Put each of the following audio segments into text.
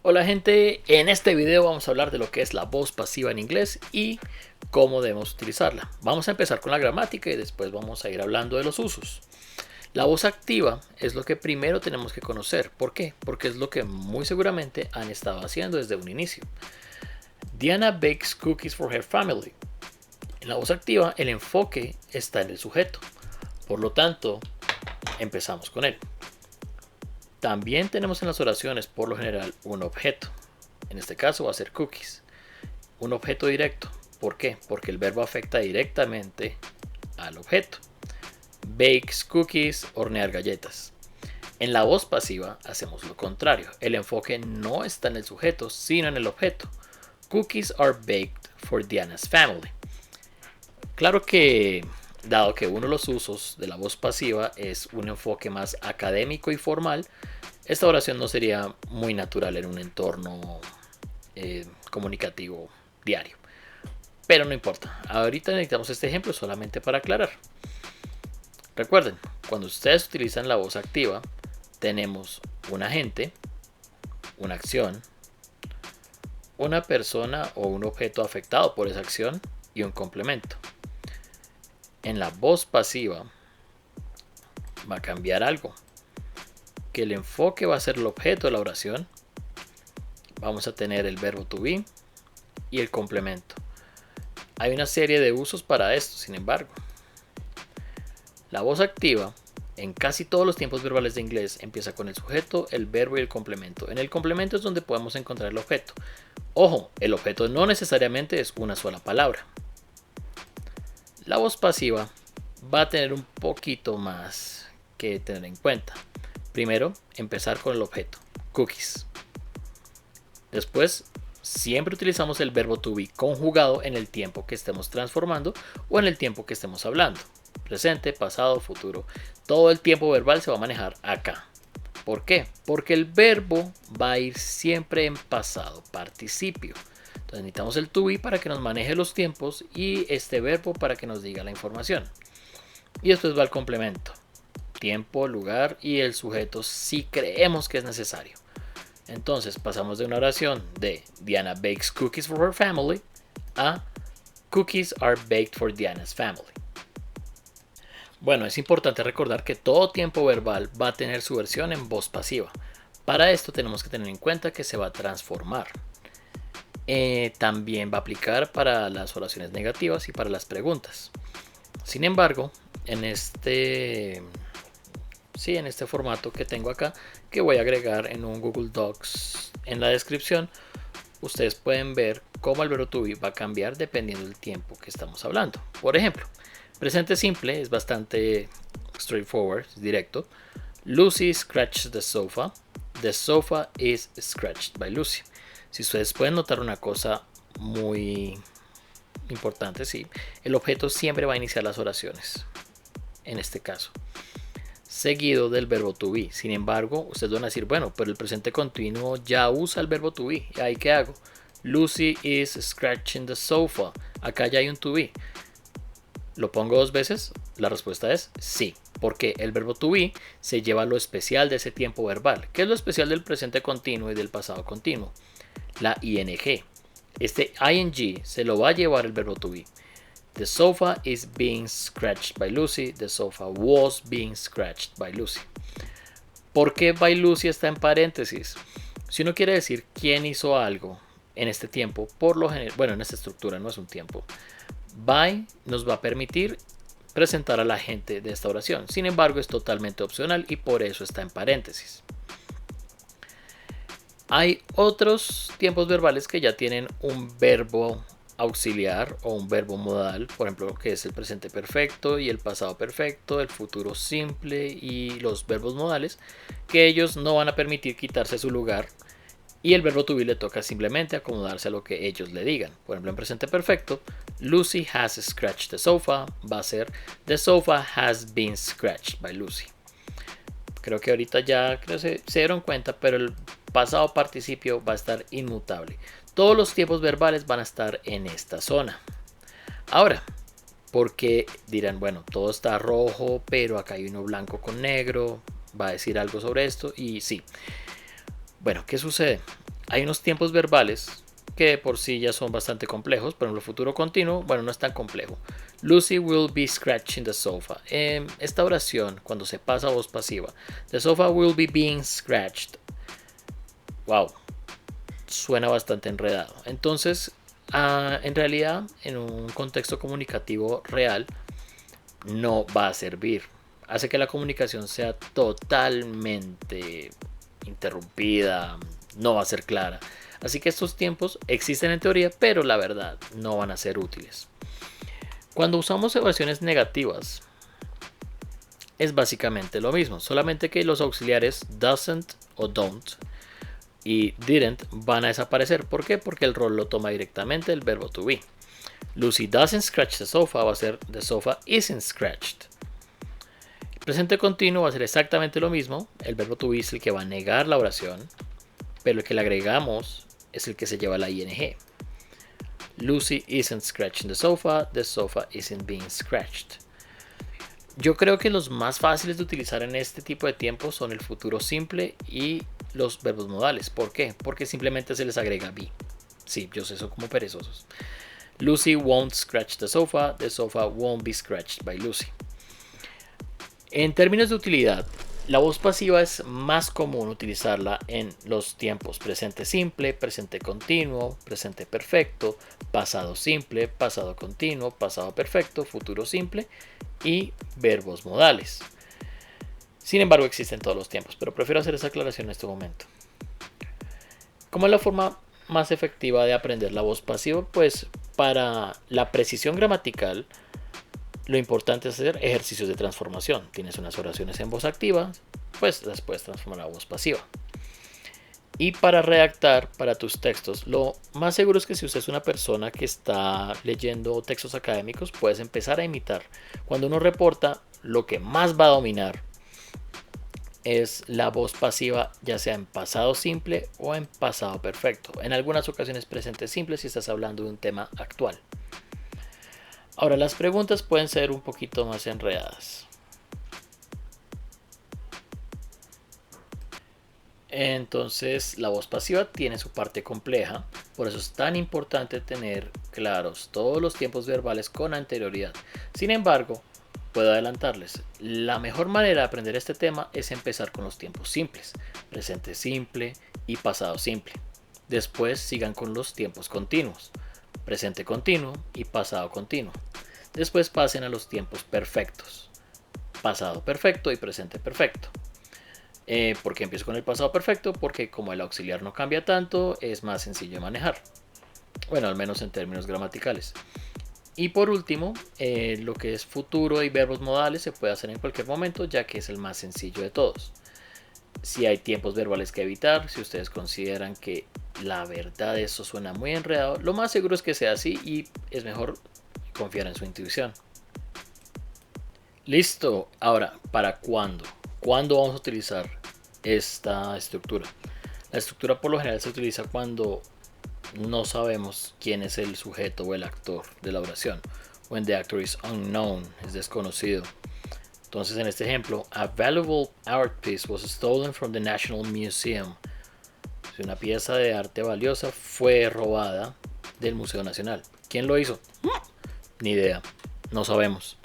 Hola gente, en este video vamos a hablar de lo que es la voz pasiva en inglés y cómo debemos utilizarla. Vamos a empezar con la gramática y después vamos a ir hablando de los usos. La voz activa es lo que primero tenemos que conocer. ¿Por qué? Porque es lo que muy seguramente han estado haciendo desde un inicio. Diana bakes cookies for her family. En la voz activa el enfoque está en el sujeto. Por lo tanto, empezamos con él. También tenemos en las oraciones por lo general un objeto. En este caso va a ser cookies. Un objeto directo. ¿Por qué? Porque el verbo afecta directamente al objeto. Bakes cookies, hornear galletas. En la voz pasiva hacemos lo contrario. El enfoque no está en el sujeto, sino en el objeto. Cookies are baked for Diana's family. Claro que, dado que uno de los usos de la voz pasiva es un enfoque más académico y formal, esta oración no sería muy natural en un entorno comunicativo diario. Pero no importa, ahorita necesitamos este ejemplo solamente para aclarar. Recuerden, cuando ustedes utilizan la voz activa, tenemos un agente, una acción, una persona o un objeto afectado por esa acción y un complemento. En la voz pasiva va a cambiar algo, que el enfoque va a ser el objeto de la oración. Vamos a tener el verbo to be y el complemento. Hay una serie de usos para esto, sin embargo. La voz activa, en casi todos los tiempos verbales de inglés, empieza con el sujeto, el verbo y el complemento. En el complemento es donde podemos encontrar el objeto. Ojo, el objeto no necesariamente es una sola palabra. La voz pasiva va a tener un poquito más que tener en cuenta. Primero, empezar con el objeto, cookies. Después, siempre utilizamos el verbo to be conjugado en el tiempo que estemos transformando o en el tiempo que estemos hablando. Presente, pasado, futuro. Todo el tiempo verbal se va a manejar acá. ¿Por qué? Porque el verbo va a ir siempre en pasado participio. Entonces necesitamos el to be para que nos maneje los tiempos y este verbo para que nos diga la información. Y después va el complemento. Tiempo, lugar y el sujeto si creemos que es necesario. Entonces pasamos de una oración de Diana bakes cookies for her family a cookies are baked for Diana's family. Bueno, es importante recordar que todo tiempo verbal va a tener su versión en voz pasiva. Para esto tenemos que tener en cuenta que se va a transformar. También va a aplicar para las oraciones negativas y para las preguntas. Sin embargo, en este formato que tengo acá, que voy a agregar en un Google Docs en la descripción, ustedes pueden ver cómo el verbo to be va a cambiar dependiendo del tiempo que estamos hablando. Por ejemplo, presente simple es bastante straightforward, directo. Lucy scratched the sofa. The sofa is scratched by Lucy. Si ustedes pueden notar una cosa muy importante, sí, el objeto siempre va a iniciar las oraciones, en este caso, seguido del verbo to be. Sin embargo, ustedes van a decir, bueno, pero el presente continuo ya usa el verbo to be. ¿Y ahí qué hago? Lucy is scratching the sofa. Acá ya hay un to be. ¿Lo pongo dos veces? La respuesta es sí, porque el verbo to be se lleva a lo especial de ese tiempo verbal. ¿Qué es lo especial del presente continuo y del pasado continuo? La ing. Este ing se lo va a llevar el verbo to be. The sofa is being scratched by Lucy. The sofa was being scratched by Lucy. ¿Por qué by Lucy está en paréntesis? Si uno quiere decir quién hizo algo en este tiempo, por lo general, bueno, en esta estructura no es un tiempo, by nos va a permitir presentar a la gente de esta oración. Sin embargo, es totalmente opcional y por eso está en paréntesis. Hay otros tiempos verbales que ya tienen un verbo auxiliar o un verbo modal, por ejemplo, que es el presente perfecto y el pasado perfecto, el futuro simple y los verbos modales, que ellos no van a permitir quitarse su lugar y el verbo to be le toca simplemente acomodarse a lo que ellos le digan. Por ejemplo, en presente perfecto, Lucy has scratched the sofa, va a ser the sofa has been scratched by Lucy. Creo que ahorita ya se dieron cuenta, pero el pasado participio va a estar inmutable. Todos los tiempos verbales van a estar en esta zona. Ahora, porque dirán, bueno, todo está rojo, pero acá hay uno blanco con negro, va a decir algo sobre esto y sí. Bueno, ¿qué sucede? Hay unos tiempos verbales que por sí ya son bastante complejos. Por ejemplo, futuro continuo, bueno, no es tan complejo. Lucy will be scratching the sofa. Esta oración, cuando se pasa a voz pasiva, the sofa will be being scratched. Wow, suena bastante enredado. Entonces, en realidad, en un contexto comunicativo real, no va a servir. Hace que la comunicación sea totalmente interrumpida, no va a ser clara. Así que estos tiempos existen en teoría, pero la verdad no van a ser útiles. Cuando usamos oraciones negativas, es básicamente lo mismo, solamente que los auxiliares doesn't o don't y didn't van a desaparecer. ¿Por qué? Porque el rol lo toma directamente el verbo to be. Lucy doesn't scratch the sofa va a ser the sofa isn't scratched. El presente continuo va a ser exactamente lo mismo. El verbo to be es el que va a negar la oración, pero el que le agregamos es el que se lleva la ing. Lucy isn't scratching the sofa isn't being scratched. Yo creo que los más fáciles de utilizar en este tipo de tiempos son el futuro simple y los verbos modales. ¿Por qué? Porque simplemente se les agrega be. Sí, yo sé, son como perezosos. Lucy won't scratch the sofa won't be scratched by Lucy. En términos de utilidad, la voz pasiva es más común utilizarla en los tiempos presente simple, presente continuo, presente perfecto, pasado simple, pasado continuo, pasado perfecto, futuro simple y verbos modales. Sin embargo, existen todos los tiempos, pero prefiero hacer esa aclaración en este momento. ¿Cómo es la forma más efectiva de aprender la voz pasiva? Pues para la precisión gramatical, lo importante es hacer ejercicios de transformación. Tienes unas oraciones en voz activa, pues las puedes transformar a voz pasiva. Y para redactar para tus textos, lo más seguro es que si usted es una persona que está leyendo textos académicos, puedes empezar a imitar. Cuando uno reporta, lo que más va a dominar es la voz pasiva, ya sea en pasado simple o en pasado perfecto. En algunas ocasiones presente simple si estás hablando de un tema actual. Ahora, las preguntas pueden ser un poquito más enredadas. Entonces, la voz pasiva tiene su parte compleja, por eso es tan importante tener claros todos los tiempos verbales con anterioridad. Sin embargo, puedo adelantarles, la mejor manera de aprender este tema es empezar con los tiempos simples, presente simple y pasado simple. Después sigan con los tiempos continuos, presente continuo y pasado continuo. Después pasen a los tiempos perfectos, pasado perfecto y presente perfecto. ¿Por qué empiezo con el pasado perfecto? Porque como el auxiliar no cambia tanto, es más sencillo de manejar. Bueno, al menos en términos gramaticales. Y por último, lo que es futuro y verbos modales se puede hacer en cualquier momento, ya que es el más sencillo de todos. Si hay tiempos verbales que evitar, si ustedes consideran que la verdad eso suena muy enredado, lo más seguro es que sea así y es mejor confiar en su intuición. Listo. Ahora, ¿para cuándo? ¿Cuándo vamos a utilizar esta estructura? La estructura por lo general se utiliza cuando no sabemos quién es el sujeto o el actor de la oración. When the actor is unknown, es desconocido. Entonces, en este ejemplo, a valuable art piece was stolen from the National Museum. Si una pieza de arte valiosa fue robada del Museo Nacional. ¿Quién lo hizo? Ni idea, no sabemos.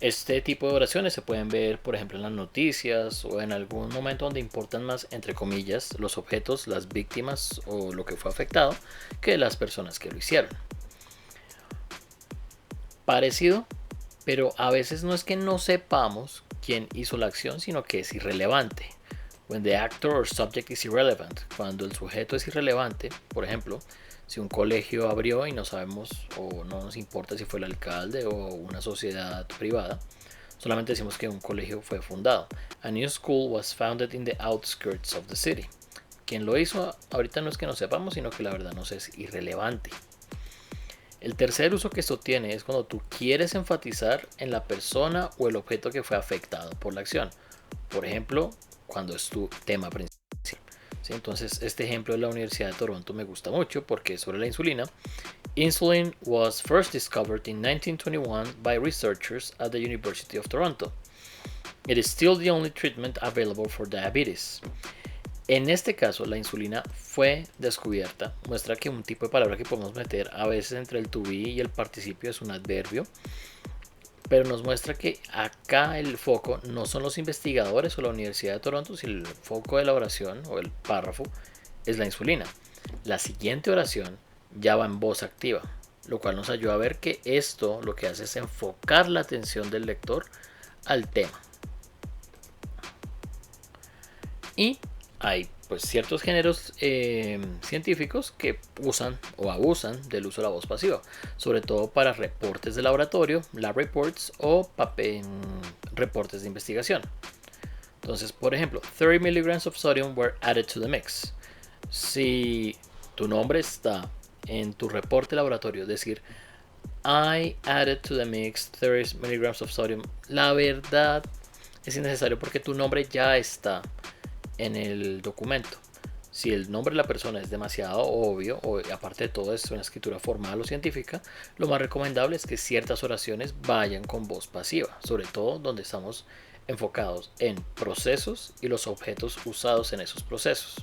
Este tipo de oraciones se pueden ver, por ejemplo, en las noticias o en algún momento donde importan más, entre comillas, los objetos, las víctimas o lo que fue afectado que las personas que lo hicieron. Parecido, pero a veces no es que no sepamos quién hizo la acción, sino que es irrelevante. When the actor or subject is irrelevant, cuando el sujeto es irrelevante, por ejemplo, si un colegio abrió y no sabemos o no nos importa si fue el alcalde o una sociedad privada, solamente decimos que un colegio fue fundado. A new school was founded in the outskirts of the city. Quien lo hizo ahorita no es que no sepamos, sino que la verdad nos es irrelevante. El tercer uso que esto tiene es cuando tú quieres enfatizar en la persona o el objeto que fue afectado por la acción. Por ejemplo, cuando es tu tema principal. ¿Sí? Entonces, este ejemplo de la Universidad de Toronto me gusta mucho porque es sobre la insulina. Insulin was first discovered in 1921 by researchers at the University of Toronto. It is still the only treatment available for diabetes. En este caso, la insulina fue descubierta. Muestra que un tipo de palabra que podemos meter a veces entre el to be y el participio es un adverbio. Pero nos muestra que acá el foco no son los investigadores o la Universidad de Toronto, sino el foco de la oración o el párrafo es la insulina. La siguiente oración ya va en voz activa, lo cual nos ayuda a ver que esto lo que hace es enfocar la atención del lector al tema. Y hay pues ciertos géneros científicos que usan o abusan del uso de la voz pasiva, sobre todo para reportes de laboratorio, lab reports o reportes de investigación. Entonces, por ejemplo, 30 milligrams of sodium were added to the mix. Si tu nombre está en tu reporte de laboratorio, es decir, I added to the mix 30 milligrams of sodium, la verdad es innecesario porque tu nombre ya está en el documento. Si el nombre de la persona es demasiado obvio o aparte de todo es una escritura formal o científica, lo más recomendable es que ciertas oraciones vayan con voz pasiva, sobre todo donde estamos enfocados en procesos y los objetos usados en esos procesos.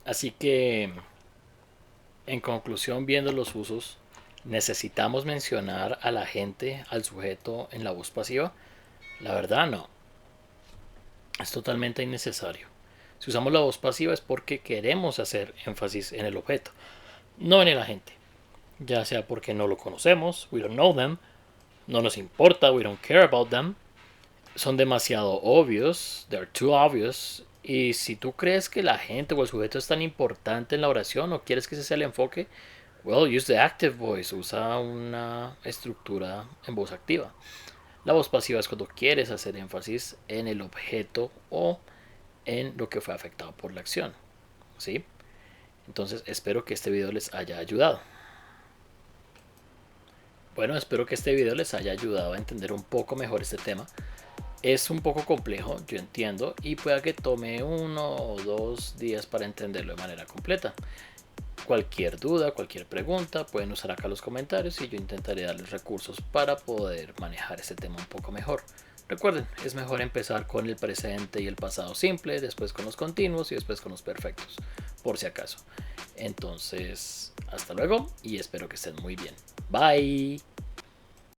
Así que, en conclusión, viendo los usos, ¿necesitamos mencionar al agente, al sujeto en la voz pasiva? La verdad no. Es totalmente innecesario. Si usamos la voz pasiva es porque queremos hacer énfasis en el objeto, no en el agente. Ya sea porque no lo conocemos, we don't know them, no nos importa, we don't care about them, son demasiado obvios, they're too obvious. Y si tú crees que el agente o el sujeto es tan importante en la oración o quieres que ese sea el enfoque, well, use the active voice, usa una estructura en voz activa. La voz pasiva es cuando quieres hacer énfasis en el objeto o en lo que fue afectado por la acción. ¿Sí? Entonces espero que este video les haya ayudado. Bueno, espero que este video les haya ayudado a entender un poco mejor este tema. Es un poco complejo, yo entiendo, y pueda que tome 1 o 2 días para entenderlo de manera completa. Cualquier duda, cualquier pregunta, pueden usar acá los comentarios y yo intentaré darles recursos para poder manejar este tema un poco mejor. Recuerden, es mejor empezar con el presente y el pasado simple, después con los continuos y después con los perfectos, por si acaso. Entonces, hasta luego y espero que estén muy bien. Bye.